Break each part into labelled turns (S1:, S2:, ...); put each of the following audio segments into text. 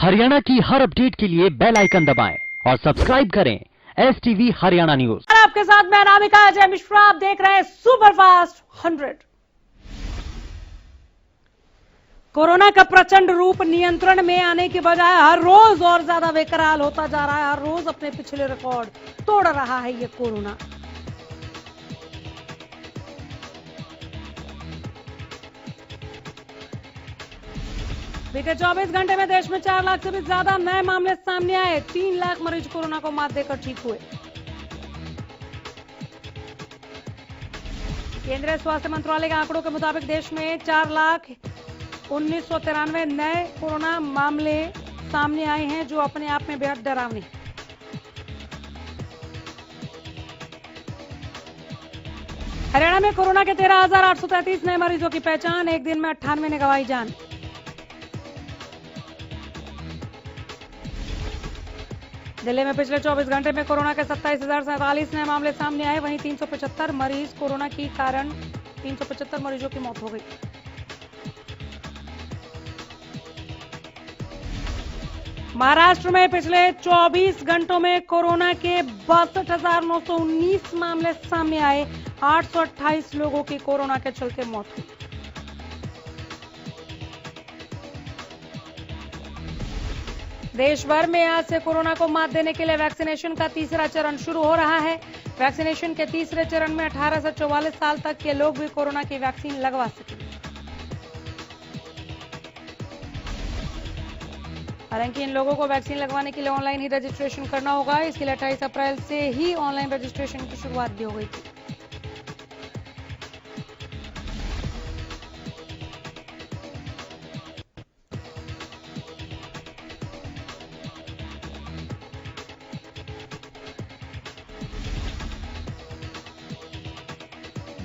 S1: हरियाणा की हर अपडेट के लिए बेल आइकन दबाएं और सब्सक्राइब करें STV हरियाणा न्यूज।
S2: आपके साथ मैं अनामिका अजय मिश्रा, आप देख रहे हैं सुपरफास्ट 100। कोरोना का प्रचंड रूप नियंत्रण में आने के बजाय हर रोज और ज्यादा बेकरार होता जा रहा है। हर रोज अपने पिछले रिकॉर्ड तोड़ रहा है ये कोरोना। बीते 24 घंटे में देश में 4 लाख से भी ज्यादा नए मामले सामने आए। 3 लाख मरीज कोरोना को मात देकर ठीक हुए। केंद्रीय स्वास्थ्य मंत्रालय के आंकड़ों के मुताबिक देश में 4,19,93 नए कोरोना मामले सामने आए हैं, जो अपने आप में बेहद डरावनी है। हरियाणा में कोरोना के 13,833 नए मरीजों की पहचान। एक दिन में 98 ने गंवाई जान। दिल्ली में पिछले 24 घंटे में कोरोना के 27,047 नए मामले सामने आए। वहीं 375 मरीज कोरोना के कारण 375 मरीजों की मौत हो गई। महाराष्ट्र में पिछले 24 घंटों में कोरोना के 62,919 मामले सामने आए। 828 लोगों की कोरोना के चलते मौत हुई। देश भर में आज से कोरोना को मात देने के लिए वैक्सीनेशन का तीसरा चरण शुरू हो रहा है। वैक्सीनेशन के तीसरे चरण में 18 से 44 साल तक के लोग भी कोरोना की वैक्सीन लगवा सकेंगे। हालांकि इन लोगों को वैक्सीन लगवाने के लिए ऑनलाइन ही रजिस्ट्रेशन करना होगा। इसके लिए 28 अप्रैल से ही ऑनलाइन रजिस्ट्रेशन की शुरुआत भी हो गई थी।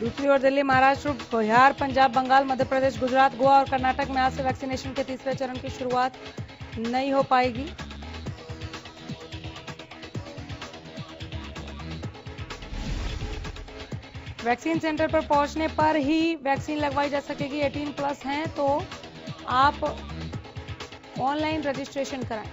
S2: दूसरी ओर दिल्ली, महाराष्ट्र, बिहार, पंजाब, बंगाल, मध्य प्रदेश, गुजरात, गोवा और कर्नाटक में आज से वैक्सीनेशन के तीसरे चरण की शुरुआत नहीं हो पाएगी। वैक्सीन सेंटर पर पहुंचने पर ही वैक्सीन लगवाई जा सकेगी। 18+ हैं तो आप ऑनलाइन रजिस्ट्रेशन कराएं।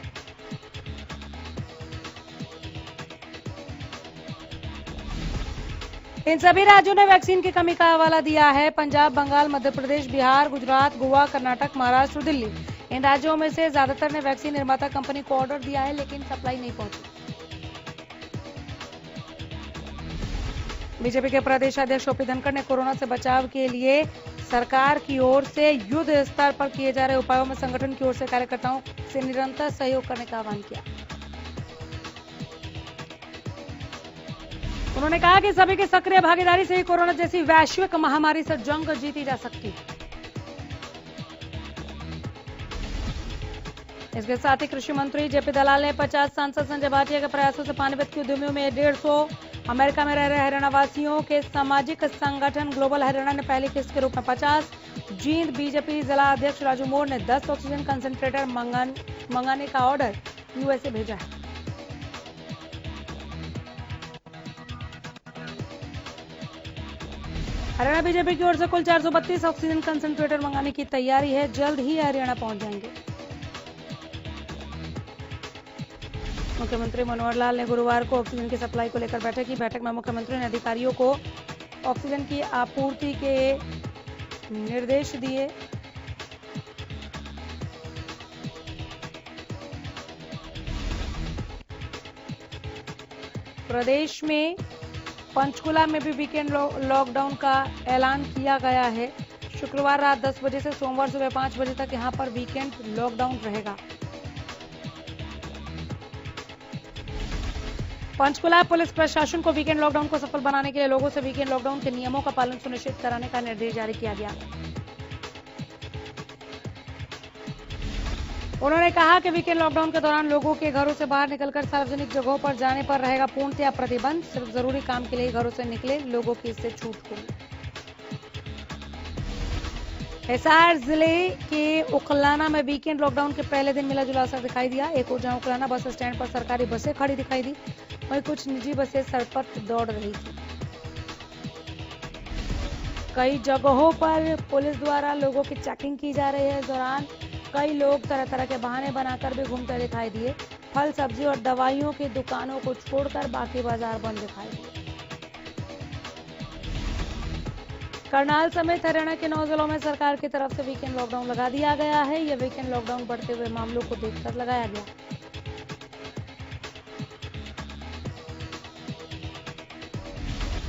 S2: इन सभी राज्यों ने वैक्सीन की कमी का हवाला दिया है। पंजाब, बंगाल, मध्य प्रदेश, बिहार, गुजरात, गोवा, कर्नाटक, महाराष्ट्र, दिल्ली, इन राज्यों में से ज्यादातर ने वैक्सीन निर्माता कंपनी को ऑर्डर दिया है, लेकिन सप्लाई नहीं पहुंची। बीजेपी के प्रदेश अध्यक्ष ओपी धनखड़ ने कोरोना से बचाव के लिए सरकार की ओर से युद्ध स्तर पर किए जा रहे उपायों में संगठन की ओर से कार्यकर्ताओं से निरंतर सहयोग करने का आह्वान किया। उन्होंने कहा कि सभी की सक्रिय भागीदारी से ही कोरोना जैसी वैश्विक महामारी से जंग जीती जा सकती है। इसके साथ ही कृषि मंत्री जेपी दलाल ने 50 सांसद संजय भाटिया के प्रयासों से पानीपत की उद्यमियों में 150 अमेरिका में रह रहे हरियाणा वासियों के सामाजिक संगठन ग्लोबल हरियाणा ने पहली किस्त के रूप में 50, जींद बीजेपी जिला अध्यक्ष राजू मोर ने 10 ऑक्सीजन कंसंट्रेटर मंगाने का ऑर्डर यूएसए भेजा है। हरियाणा बीजेपी की ओर से कुल 432 ऑक्सीजन कंसंट्रेटर मंगाने की तैयारी है। जल्द ही हरियाणा पहुंच जाएंगे। मुख्यमंत्री मनोहर लाल ने गुरुवार को ऑक्सीजन की सप्लाई को लेकर बैठक की। बैठक में मुख्यमंत्री ने अधिकारियों को ऑक्सीजन की आपूर्ति के निर्देश दिए। प्रदेश में पंचकुला में भी वीकेंड लॉकडाउन का ऐलान किया गया है। शुक्रवार रात 10 बजे से सोमवार सुबह 5 बजे तक यहां पर वीकेंड लॉकडाउन रहेगा। पंचकुला पुलिस प्रशासन को वीकेंड लॉकडाउन को सफल बनाने के लिए लोगों से वीकेंड लॉकडाउन के नियमों का पालन सुनिश्चित कराने का निर्देश जारी किया गया। उन्होंने कहा कि वीकेंड लॉकडाउन के दौरान लोगों के घरों से बाहर निकलकर सार्वजनिक जगहों पर जाने पर रहेगा पूर्णतया प्रतिबंध। सिर्फ जरूरी काम के लिए घरों से निकले लोगों की इससे छूट होगी। हिसार जिले के उकलाना में वीकेंड लॉकडाउन के पहले दिन मिला जुला असर दिखाई दिया। एक ओर जहां उकलाना बस स्टैंड पर सरकारी बसें खड़ी दिखाई दी, वहीं कुछ निजी बसें सड़क पर दौड़ रही थी। कई जगहों पर पुलिस द्वारा लोगों की चेकिंग की जा रही है। इस दौरान कई लोग तरह तरह के बहाने बनाकर भी घूमते दिखाई दिए। फल, सब्जी और दवाइयों की दुकानों को छोड़कर बाकी बाजार बंद दिखाई दिए। करनाल समेत हरियाणा के 9 जिलों में सरकार की तरफ से वीकेंड लॉकडाउन लगा दिया गया है। यह वीकेंड लॉकडाउन बढ़ते हुए मामलों को देखकर लगाया गया।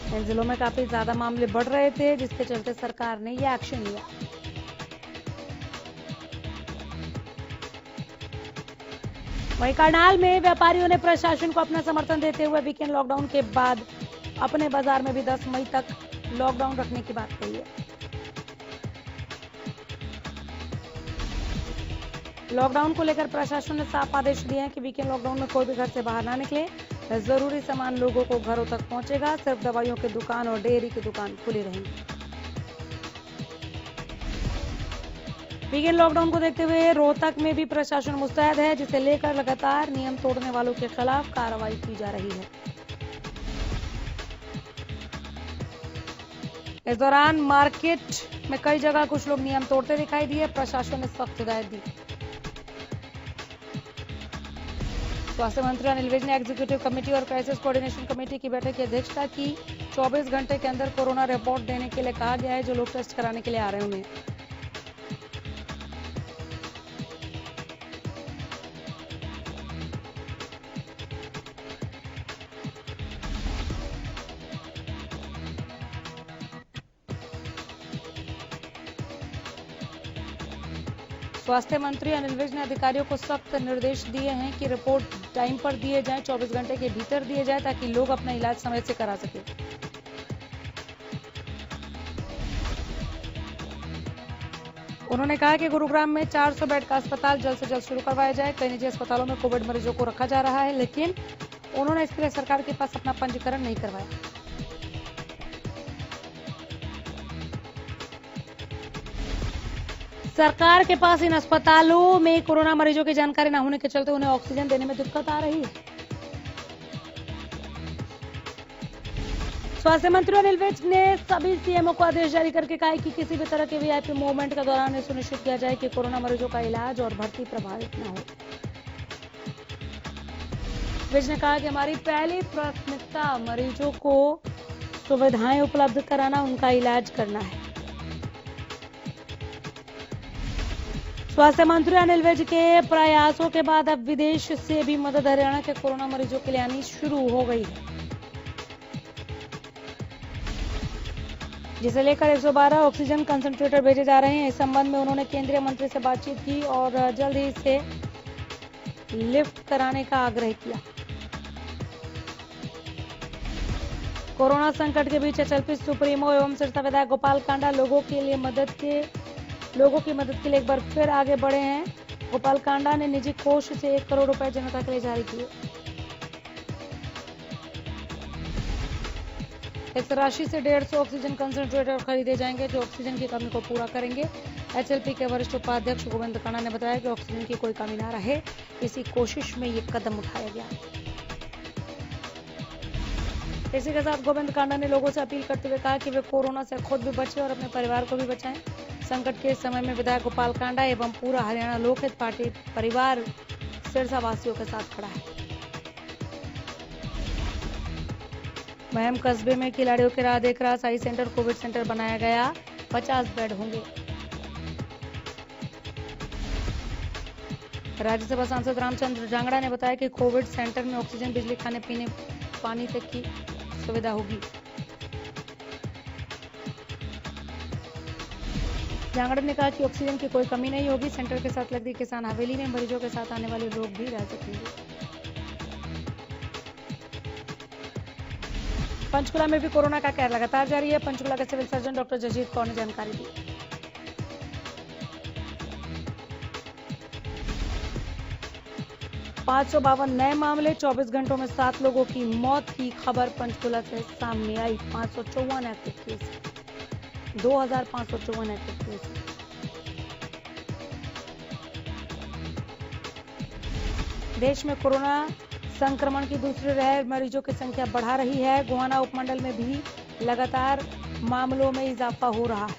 S2: इन जिलों में काफी ज्यादा मामले बढ़ रहे थे, जिसके चलते सरकार ने यह एक्शन लिया। वहीं करनाल में व्यापारियों ने प्रशासन को अपना समर्थन देते हुए वीकेंड लॉकडाउन के बाद अपने बाजार में भी 10 मई तक लॉकडाउन रखने की बात कही है। लॉकडाउन को लेकर प्रशासन ने साफ आदेश दिए हैं कि वीकेंड लॉकडाउन में कोई भी घर से बाहर ना निकले। जरूरी सामान लोगों को घरों तक पहुंचेगा। सिर्फ दवाइयों की दुकान और डेयरी की दुकान खुली रहेंगी। वीकेंड लॉकडाउन को देखते हुए रोहतक में भी प्रशासन मुस्तैद है, जिसे लेकर लगातार नियम तोड़ने वालों के खिलाफ कार्रवाई की जा रही है। इस दौरान मार्केट में कई जगह कुछ लोग नियम तोड़ते दिखाई दिए। प्रशासन ने सख्त हिदायत दी। स्वास्थ्य मंत्री अनिल विज ने एग्जीक्यूटिव कमेटी और क्राइसिस कोऑर्डिनेशन कमेटी की बैठक की अध्यक्षता की। 24 घंटे के अंदर कोरोना रिपोर्ट देने के लिए कहा गया है। जो लोग टेस्ट कराने के लिए आ रहे हैं उन्हें स्वास्थ्य मंत्री अनिल विज ने अधिकारियों को सख्त निर्देश दिए हैं कि रिपोर्ट टाइम पर दिए जाएं, 24 घंटे के भीतर दिए जाएं, ताकि लोग अपना इलाज समय से करा सकें। उन्होंने कहा कि गुरुग्राम में 400 बेड का अस्पताल जल्द से जल्द शुरू करवाया जाए। कई निजी अस्पतालों में कोविड मरीजों को रखा जा रहा है, लेकिन उन्होंने इसके लिए सरकार के पास अपना पंजीकरण नहीं करवाया। सरकार के पास इन अस्पतालों में कोरोना मरीजों की जानकारी न होने के चलते उन्हें ऑक्सीजन देने में दिक्कत आ रही है। स्वास्थ्य मंत्री अनिल विज ने सभी सीएमओ को आदेश जारी करके कहा है कि किसी भी तरह के वीआईपी मूवमेंट के दौरान यह सुनिश्चित किया जाए कि कोरोना मरीजों का इलाज और भर्ती प्रभावित न हो। विज ने कहा कि हमारी पहली प्राथमिकता मरीजों को सुविधाएं उपलब्ध कराना, उनका इलाज करना है। स्वास्थ्य मंत्री अनिल विज के प्रयासों के बाद अब विदेश से भी मदद हरियाणा के कोरोना मरीजों के लिए आनी शुरू हो गई है, जिसे लेकर 112 ऑक्सीजन कंसंट्रेटर भेजे जा रहे हैं। इस संबंध में उन्होंने केंद्रीय मंत्री से बातचीत की और जल्द ही इसे लिफ्ट कराने का आग्रह किया। कोरोना संकट के बीच एचएलपी सुप्रीमो एवं सिरसा विधायक गोपाल कांडा लोगों की मदद के लिए एक बार फिर आगे बढ़े हैं। गोपाल कांडा ने निजी कोष से 1 करोड़ रुपए जनता के लिए जारी किए। इस राशि से 150 ऑक्सीजन कंसंट्रेटर खरीदे जाएंगे, जो ऑक्सीजन की कमी को पूरा करेंगे। एचएलपी के वरिष्ठ उपाध्यक्ष गोविंद कांडा ने बताया कि ऑक्सीजन की कोई कमी न रहे, इसी कोशिश में ये कदम उठाया गया। इसी के साथ गोविंद कांडा ने लोगों से अपील करते हुए कहा कि वे कोरोना से खुद भी बचें और अपने परिवार को भी बचाएं। संकट के समय में विधायक गोपाल कांडा एवं पूरा हरियाणा लोकहित पार्टी परिवार सिरसा वासियों के साथ खड़ा है। महम कस्बे में खिलाड़ियों की राह देख रहा साई सेंटर कोविड सेंटर बनाया गया, 50 बेड होंगे। राज्यसभा सांसद रामचंद्र जांगड़ा ने बताया कि कोविड सेंटर में ऑक्सीजन, बिजली, खाने पीने, पानी तक की सुविधा होगी। जांगड़ा ने कहा कि ऑक्सीजन की कोई कमी नहीं होगी। सेंटर के साथ लगती किसान हवेली में मरीजों के साथ आने वाले लोग भी रह सकेंगे। पंचकुला में भी कोरोना का कहर लगातार जारी है। पंचकुला के civil surgeon doctor Jasjit Kaur ने जानकारी दी। $552 नए मामले, 24 घंटों में 7 लोगों की मौत की खबर पंचकुला से सामने आई। 554 एक्टिव केस, 2554 एक्टिव केस। देश में कोरोना संक्रमण की दूसरी लहर मरीजों की संख्या बढ़ा रही है। गोहाना उपमंडल में भी लगातार मामलों में इजाफा हो रहा है।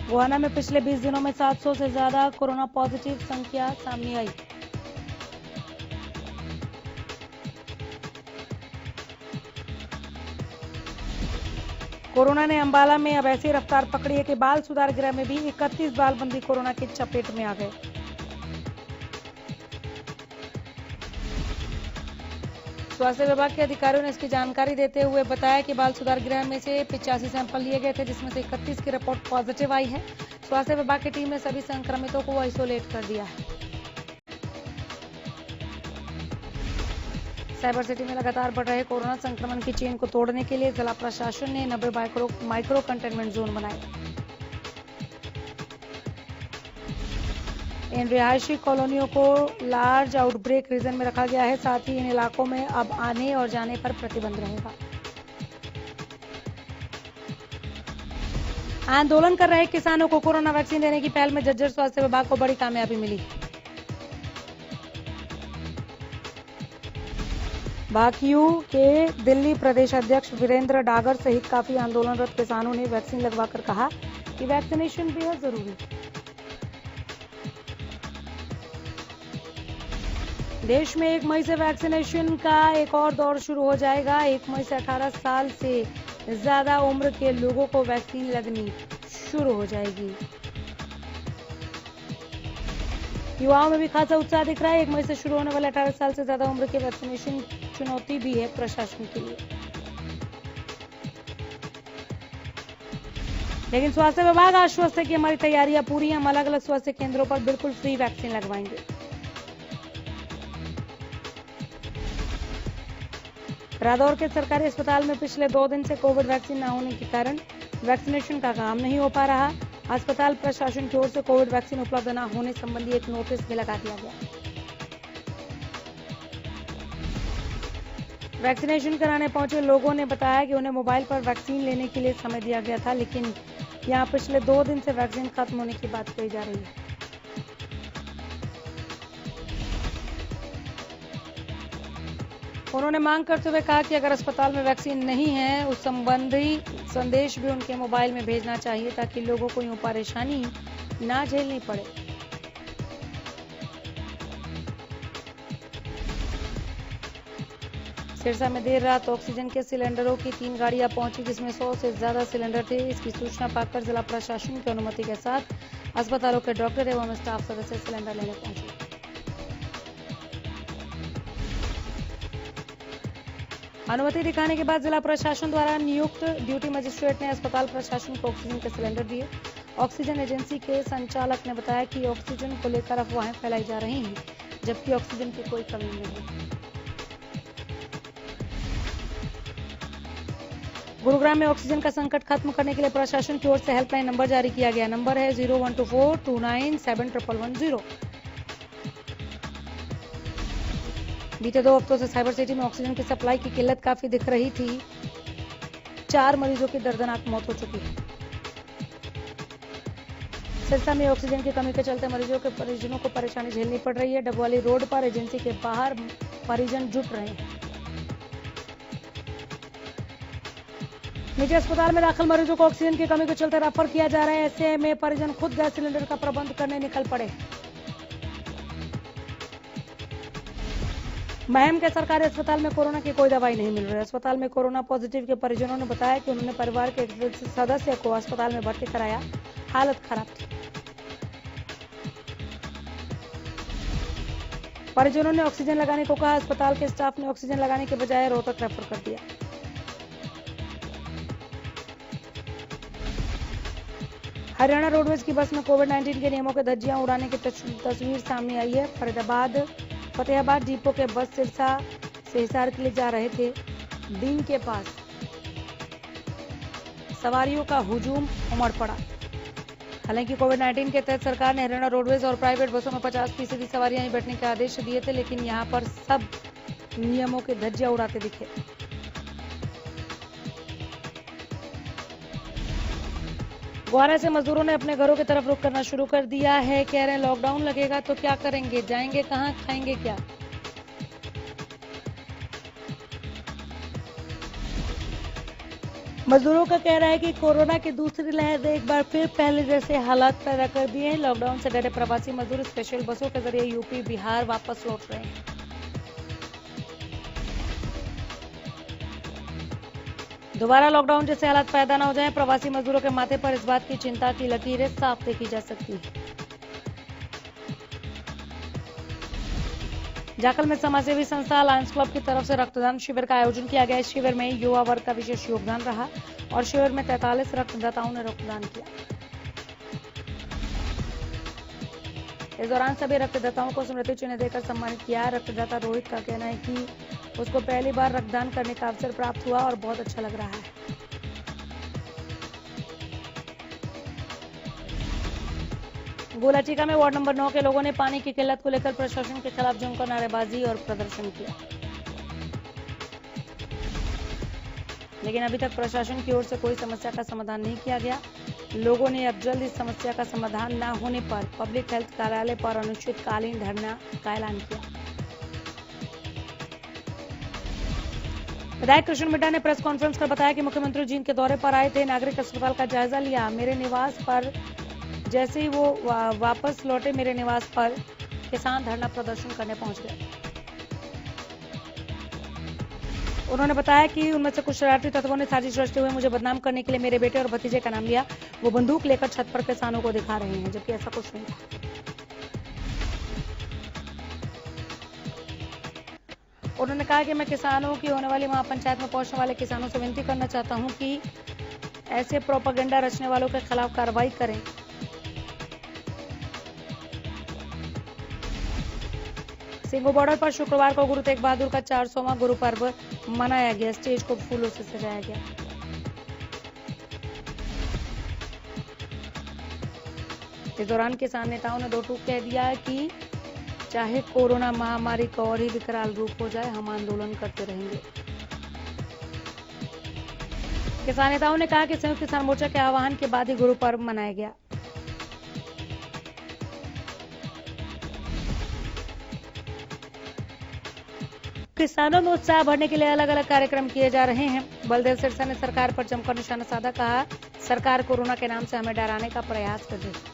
S2: गोहाना में पिछले 20 दिनों में 700 से ज्यादा कोरोना पॉजिटिव संख्या सामने आई। कोरोना ने अंबाला में अब ऐसी रफ्तार पकड़ी है कि बाल सुधार गृह में भी 31 बाल बंदी कोरोना की चपेट में आ गए। स्वास्थ्य विभाग के अधिकारियों ने इसकी जानकारी देते हुए बताया कि बाल सुधार गृह में से 85 सैंपल लिए गए थे, जिसमें से 31 की रिपोर्ट पॉजिटिव आई है। स्वास्थ्य विभाग की टीम ने सभी संक्रमितों को आइसोलेट कर दिया है। साइबर सिटी में लगातार बढ़ रहे कोरोना संक्रमण की चेन को तोड़ने के लिए जिला प्रशासन ने 90 माइक्रो कंटेनमेंट जोन बनाए। इन रिहायशी कॉलोनियों को लार्ज आउटब्रेक रीजन में रखा गया है। साथ ही इन इलाकों में अब आने और जाने पर प्रतिबंध रहेगा। आंदोलन कर रहे किसानों को कोरोना वैक्सीन देने की पहल में झज्जर स्वास्थ्य विभाग को बड़ी कामयाबी मिली। भाकियू के दिल्ली प्रदेश अध्यक्ष वीरेंद्र डागर सहित काफी आंदोलनरत किसानों ने वैक्सीन लगवाकर कहा कि वैक्सीनेशन बेहद जरूरी है। देश में 1 मई से वैक्सीनेशन का एक और दौर शुरू हो जाएगा। 1 मई से 18 साल से ज्यादा उम्र के लोगों को वैक्सीन लगनी शुरू हो जाएगी। युवाओं में भी खासा उत्साह दिख रहा है। 1 मई से शुरू होने वाले 18 साल से ज्यादा उम्र के वैक्सीनेशन चुनौती भी है प्रशासन के लिए, लेकिन स्वास्थ्य विभाग आश्वस्त है कि हमारी तैयारियां पूरी हैं। हम अलग अलग स्वास्थ्य केंद्रों पर बिल्कुल फ्री वैक्सीन लगवाएंगे। रादौर के सरकारी अस्पताल में पिछले 2 दिन से कोविड वैक्सीन न होने के कारण वैक्सीनेशन का काम नहीं हो पा रहा। अस्पताल प्रशासन की ओर से कोविड वैक्सीन उपलब्ध न होने संबंधी एक नोटिस भी लगा दिया गया। वैक्सीनेशन कराने पहुंचे लोगों ने बताया कि उन्हें मोबाइल पर वैक्सीन लेने के लिए समय दिया गया था, लेकिन यहां पिछले 2 दिन से वैक्सीन खत्म होने की बात कही जा रही है। उन्होंने मांग करते हुए कहा कि अगर अस्पताल में वैक्सीन नहीं है, उस संबंधी संदेश भी उनके मोबाइल में भेजना चाहिए ताकि लोगों को यूं परेशानी ना झेलनी पड़े। सिरसा में देर रात ऑक्सीजन के सिलेंडरों की 3 गाड़ियां पहुंची, जिसमें 100 से ज्यादा सिलेंडर थे। इसकी सूचना पाकर जिला प्रशासन की अनुमति के साथ अस्पतालों के डॉक्टर एवं स्टाफ सदस्य सिलेंडर लेने पहुंचे। अनुमति दिखाने के बाद जिला प्रशासन द्वारा नियुक्त ड्यूटी मजिस्ट्रेट ने अस्पताल प्रशासन को ऑक्सीजन के सिलेंडर दिए। ऑक्सीजन एजेंसी के संचालक ने बताया कि ऑक्सीजन को लेकर अफवाहें फैलाई जा रही हैं, जबकि ऑक्सीजन की कोई कमी नहीं है। गुरुग्राम में ऑक्सीजन का संकट खत्म करने के लिए प्रशासन की ओर से हेल्पलाइन नंबर जारी किया गया। नंबर है 0124297110। बीते 2 हफ्तों से साइबर सिटी में ऑक्सीजन की सप्लाई की किल्लत काफी दिख रही थी। 4 मरीजों की दर्दनाक मौत हो चुकी है। सिरसा में ऑक्सीजन की कमी के चलते मरीजों के परिजनों को परेशानी झेलनी पड़ रही है। डबवाली रोड पर एजेंसी के बाहर परिजन जुट रहे हैं। निजी अस्पताल में दाखिल मरीजों को ऑक्सीजन की कमी के चलते रेफर किया जा रहा है। ऐसे में परिजन खुद गैस सिलेंडर का प्रबंध करने निकल पड़े। महम के सरकारी अस्पताल में कोरोना की कोई दवाई नहीं मिल रही। अस्पताल में कोरोना पॉजिटिव के परिजनों ने बताया कि उन्होंने परिवार के एक सदस्य को अस्पताल में भर्ती कराया, हालत खराब थी। परिजनों ने ऑक्सीजन लगाने को कहा। अस्पताल के स्टाफ ने ऑक्सीजन लगाने के बजाय रोहतक रेफर कर दिया। हरियाणा रोडवेज की बस में कोविड-19 के नियमों के धज्जियां उड़ाने की तस्वीर सामने आई है। फतेहाबाद डिपो के बस सिरसा से हिसार के लिए जा रहे थे। डीन के पास सवारियों का हुजूम उमड़ पड़ा। हालांकि कोविड-19 के तहत सरकार ने हरियाणा रोडवेज और प्राइवेट बसों में 50% सवारियां ही बैठने के आदेश दिए थे, लेकिन यहां पर सब नियमों के धज्जियां उड़ाते दिखे। गोहाना से मजदूरों ने अपने घरों की तरफ रुख करना शुरू कर दिया है। कह रहे हैं लॉकडाउन लगेगा तो क्या करेंगे, जाएंगे कहां, खाएंगे क्या। मजदूरों का कहना है कि कोरोना की दूसरी लहर ने एक बार फिर पहले जैसे हालात पैदा कर दिए हैं। लॉकडाउन से डरे प्रवासी मजदूर स्पेशल बसों के जरिए यूपी बिहार वापस लौट रहे हैं। दोबारा लॉकडाउन जैसे हालात पैदा न हो जाएं, प्रवासी मजदूरों के माथे पर इस बात की चिंता की लकीरें साफ देखी जा सकती है। जाखल में समाजसेवी संस्था लायंस क्लब की तरफ से रक्तदान शिविर का आयोजन किया गया। इस शिविर में युवा वर्ग का विशेष योगदान रहा और शिविर में 43 रक्तदाताओं ने रक्तदान किया। इस दौरान सभी रक्तदाताओं को स्मृति चिन्ह देकर सम्मानित किया। रक्तदाता रोहित का कहना है कि उसको पहली बार रक्तदान करने का अवसर प्राप्त हुआ और बहुत अच्छा लग रहा है। गोलाचिका में वार्ड नंबर 9 के लोगों ने पानी की किल्लत को लेकर प्रशासन के खिलाफ जमकर नारेबाजी और प्रदर्शन किया, लेकिन अभी तक प्रशासन की ओर से कोई समस्या का समाधान नहीं किया गया। लोगों ने अब जल्द इस समस्या का समाधान न होने पर पब्लिक हेल्थ कार्यालय पर अनिश्चितकालीन धरना का ऐलान किया। विधायक कृष्ण मिड्ढा ने प्रेस कॉन्फ्रेंस कर बताया कि मुख्यमंत्री जींद के दौरे पर आए थे, नागरिक अस्पताल का जायजा लिया। मेरे निवास पर जैसे ही वो वापस लौटे, मेरे निवास पर किसान धरना प्रदर्शन करने पहुंच गए। उन्होंने बताया कि उनमें से कुछ शरारती तत्वों ने साजिश रचते हुए मुझे बदनाम करने के लिए मेरे बेटे और भतीजे का नाम लिया। वो बंदूक लेकर छत पर किसानों को दिखा रहे हैं, जबकि ऐसा कुछ नहीं था। उन्होंने कहा कि मैं किसानों की होने वाली महापंचायत में पहुंचने वाले किसानों से विनती करना चाहता हूं कि ऐसे प्रोपेगेंडा रचने वालों के खिलाफ कार्रवाई करें। सिंगो बॉर्डर पर शुक्रवार को गुरु तेग बहादुर का 400वां गुरु पर्व मनाया गया। स्टेज को फूलों से सजाया गया। इस दौरान किसान नेताओं ने दो टूक कह दिया कि चाहे कोरोना महामारी का और ही विकराल रूप हो जाए, हम आंदोलन करते रहेंगे। किसान नेताओं ने कहा कि संयुक्त किसान मोर्चा के आह्वान के बाद ही गुरु पर्व मनाया गया। किसानों में उत्साह बढ़ने के लिए अलग अलग कार्यक्रम किए जा रहे हैं। बलदेव सिरसा ने सरकार पर जमकर निशाना साधा। कहा, सरकार कोरोना के नाम से हमें डराने का प्रयास कर रही है।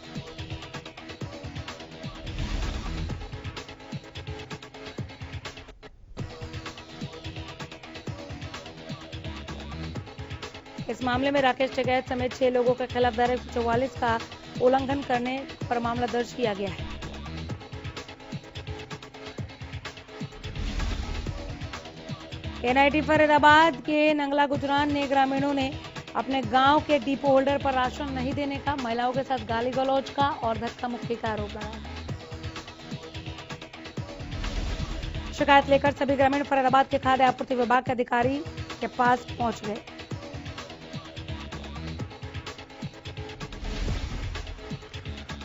S2: इस मामले में राकेश टिकैत समेत 6 लोगों के खिलाफ धारा 144 का उल्लंघन करने पर मामला दर्ज किया गया है। एनआईटी फरीदाबाद के नंगला गुजरान ने ग्रामीणों ने अपने गांव के डिपो होल्डर पर राशन नहीं देने का, महिलाओं के साथ गाली गलौज का और धक्का मुक्की का आरोप लगाया। शिकायत लेकर सभी ग्रामीण फरीदाबाद के खाद्य आपूर्ति विभाग के अधिकारी के पास पहुंच गए।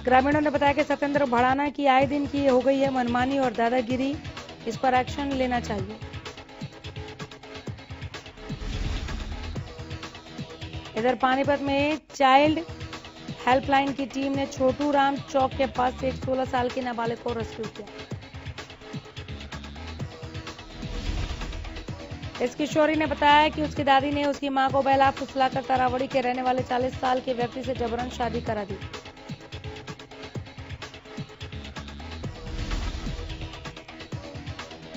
S2: ग्रामीणों ने बताया कि सत्येंद्र भड़ाना की आए दिन की हो गई है मनमानी और दादागिरी, इस पर एक्शन लेना चाहिए। इधर पानीपत में चाइल्ड हेल्पलाइन की टीम ने छोटू राम चौक के पास से एक 16 साल की नाबालिग को रेस्क्यू किया। इस किशोरी ने बताया कि उसकी दादी ने उसकी मां को बहला फुसलाकर तारावड़ी के रहने वाले 40 साल के व्यक्ति से जबरन शादी करा दी।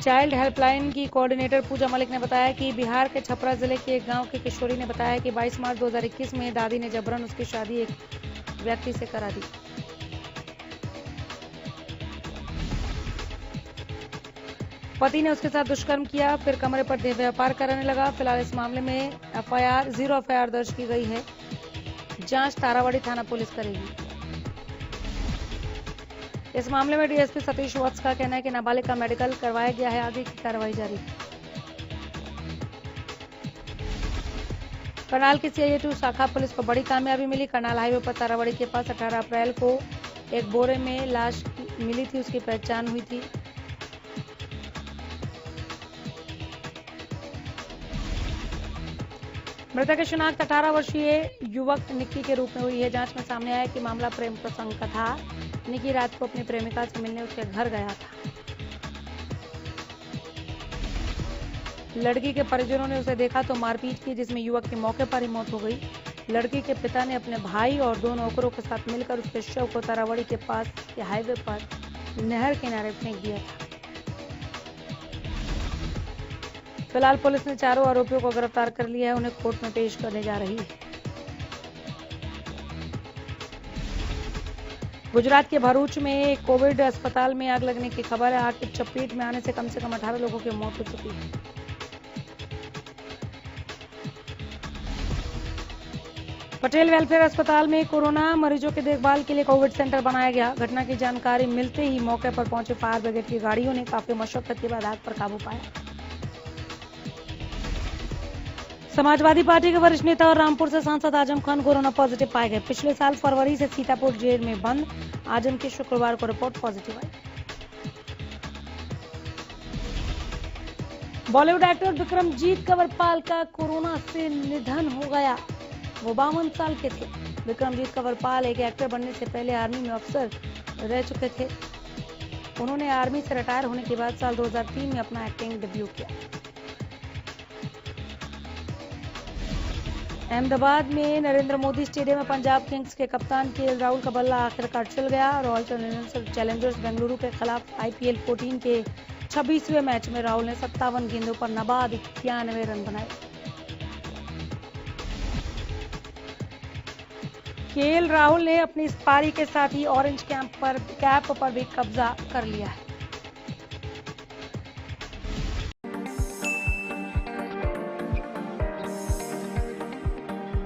S2: चाइल्ड हेल्पलाइन की कोऑर्डिनेटर पूजा मलिक ने बताया कि बिहार के छपरा जिले के एक गांव की किशोरी ने बताया कि 22 मार्च 2021 में दादी ने जबरन उसकी शादी एक व्यक्ति से करा दी। पति ने उसके साथ दुष्कर्म किया, फिर कमरे पर देह व्यापार करने लगा। फिलहाल इस मामले में जीरो एफआईआर दर्ज की गई है। जांच तारावड़ी थाना पुलिस करेगी। इस मामले में डीएसपी सतीश वत्स का कहना है कि नाबालिग का मेडिकल करवाया गया है, आगे की कार्रवाई जारी है। करनाल की CIA2 शाखा पुलिस को बड़ी कामयाबी मिली। करनाल हाईवे पर तारावड़ी के पास 18 अप्रैल को एक बोरे में लाश मिली थी, उसकी पहचान हुई थी। मृतक की शिनाख्त 18 वर्षीय युवक निक्की के रूप में हुई है। जांच में सामने आया कि मामला प्रेम प्रसंग का था। निक्की रात को अपनी प्रेमिका से मिलने उसके घर गया था, लड़की के परिजनों ने उसे देखा तो मारपीट की, जिसमें युवक की मौके पर ही मौत हो गई। लड़की के पिता ने अपने भाई और 2 नौकरों के साथ मिलकर उसके शव को तारावड़ी के पास के हाईवे पर नहर किनारे फेंक दिया था। फिलहाल पुलिस ने चारों आरोपियों को गिरफ्तार कर लिया है, उन्हें कोर्ट में पेश करने जा रही है। गुजरात के भरूच में एक कोविड अस्पताल में आग लगने की खबर है। आग की चपेट में आने से कम 18 लोगों की मौत हो चुकी है। पटेल वेलफेयर अस्पताल में कोरोना मरीजों की देखभाल के लिए कोविड सेंटर बनाया गया। घटना की जानकारी मिलते ही मौके पर पहुंचे फायर ब्रिगेड की गाड़ियों ने काफी मशक्कत के बाद आग पर काबू पाया। समाजवादी पार्टी के वरिष्ठ नेता और रामपुर से सांसद आजम खान कोरोना पॉजिटिव पाए गए। पिछले साल फरवरी से सीतापुर जेल में बंद आजम की शुक्रवार को रिपोर्ट पॉजिटिव आई। बॉलीवुड एक्टर विक्रमजीत कंवरपाल का कोरोना से निधन हो गया। वो 52 साल के थे। विक्रमजीत कंवरपाल एक एक्टर बनने से पहले आर्मी में अफसर रह चुके थे। उन्होंने आर्मी से रिटायर होने के बाद साल 2003 में अपना एक्टिंग डेब्यू किया। अहमदाबाद में नरेंद्र मोदी स्टेडियम में पंजाब किंग्स के कप्तान केएल राहुल का बल्ला आखिरकार चल गया। रॉयल चैलेंजर्स बेंगलुरु के खिलाफ IPL 14 के 26वें मैच में राहुल ने 57 गेंदों पर नाबाद 91 रन बनाए। केएल राहुल ने अपनी इस पारी के साथ ही ऑरेंज कैप पर भी कब्जा कर लिया है।